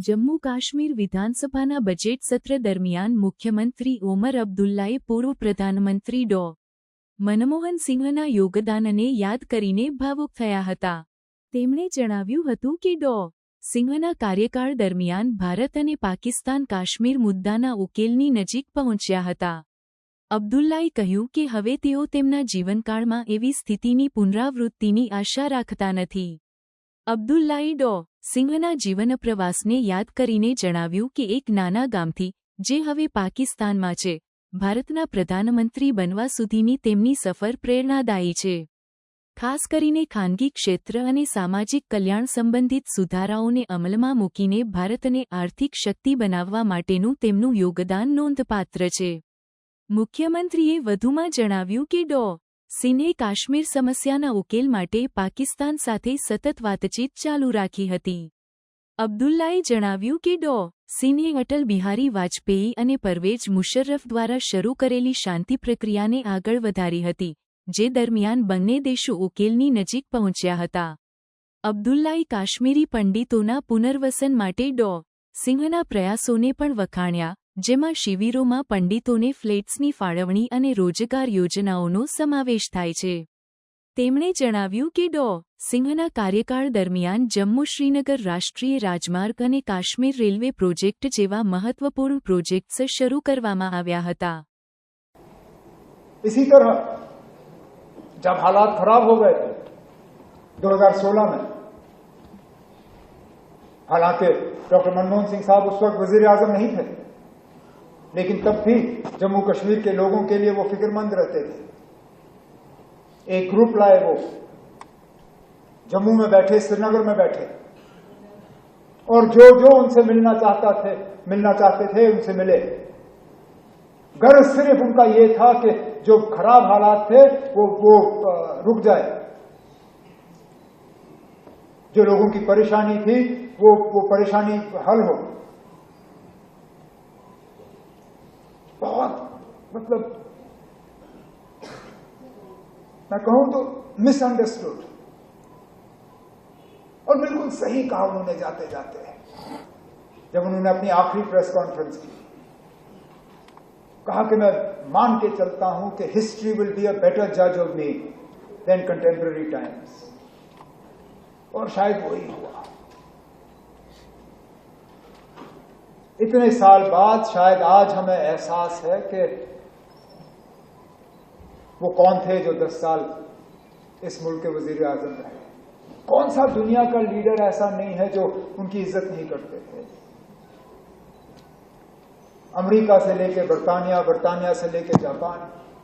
જમ્મુ કાશ્મીર વિધાનસભાના બજેટ સત્ર દરમિયાન મુખ્યમંત્રી ઓમર અબ્દુલ્લાએ પૂર્વ પ્રધાનમંત્રી ડો. મનમોહન સિંહના યોગદાનને યાદ કરીને ભાવુક થયા હતા. તેમણે જણાવ્યું હતું કે ડો. સિંહના કાર્યકાળ દરમિયાન ભારત અને પાકિસ્તાન કાશ્મીર મુદ્દાના ઉકેલની નજીક પહોંચ્યા હતા. અબ્દુલ્લાએ કહ્યું કે હવે તેઓ તેમના જીવનકાળમાં એવી સ્થિતિની પુનરાવૃત્તિની આશા રાખતા નથી. અબ્દુલ્લાએ ડો. સિંહના જીવન પ્રવાસને યાદ કરીને જણાવ્યું કે એક નાના ગામથી, જે હવે પાકિસ્તાનમાં છે, ભારતના પ્રધાનમંત્રી બનવા સુધીની તેમની સફર પ્રેરણાદાયી છે. ખાસ કરીને ખાનગી ક્ષેત્ર અને સામાજિક કલ્યાણ સંબંધિત સુધારાઓને અમલમાં મૂકીને ભારતને આર્થિક શક્તિ બનાવવા માટેનું તેમનું યોગદાન નોંધપાત્ર છે. મુખ્યમંત્રીએ વધુમાં જણાવ્યું કે ડો. સિંહે કાશ્મીર સમસ્યાના ઉકેલ માટે પાકિસ્તાન સાથે સતત વાતચીત ચાલુ રાખી હતી. અબ્દુલ્લાએ જણાવ્યું કે ડો. સિંહે અટલ બિહારી વાજપેયી અને પરવેઝ મુશર્રફ દ્વારા શરૂ કરેલી શાંતિ પ્રક્રિયાને આગળ વધારી હતી, જે દરમિયાન બંને દેશો ઉકેલની નજીક પહોંચ્યા હતા. અબ્દુલ્લાએ કાશ્મીરી પંડિતોના પુનર્વસન માટે ડો. સિંહના પ્રયાસોને પણ વખાણ્યા, જેમાં શિબિરોમાં પંડિતોને ફ્લેટ્સની ફાળવણી અને રોજગાર યોજનાઓનો સમાવેશ થાય છે. તેમણે જણાવ્યું કે ડો. સિંહના કાર્યકાળ દરમિયાન જમ્મુ શ્રીનગર રાષ્ટ્રીય રાજમાર્ગ અને કાશ્મીર રેલવે પ્રોજેક્ટ જેવા મહત્વપૂર્ણ પ્રોજેક્ટ્સ શરૂ કરવામાં આવ્યા હતા. इसी तरह जब हालात खराब हो गए थे 2016 में, हालांकि डॉक्टर मनमोहन सिंह साहब उस वक्त वजीर आजम नहीं थे, लेकिन तब भी जम्मू कश्मीर के लोगों के लिए वो फिक्रमंद रहते थे. एक ग्रुप लाए, वो जम्मू में बैठे, श्रीनगर में बैठे, और जो जो उनसे मिलना चाहते थे उनसे मिले. गर्ज सिर्फ उनका ये था कि जो खराब हालात थे वो रुक जाए, जो लोगों की परेशानी थी वो परेशानी हल हो. बहुत मतलब मैं कहूं तो मिसअंडरस्टूड, और बिल्कुल सही कहा उन्होंने जाते जाते, जब उन्होंने अपनी आखिरी प्रेस कॉन्फ्रेंस की. कहा कि मैं मान के चलता हूं कि history will be a better जज of me than contemporary times, और शायद वही हुआ. इतने साल बाद शायद आज हमें एहसास है कि वो कौन थे जो 10 साल इस मुल्क के वजीर आजम रहे. कौन सा दुनिया का लीडर ऐसा नहीं है जो उनकी इज्जत नहीं करते थे. अमेरिका से लेके बर्तानिया, बर्तानिया से लेके जापान,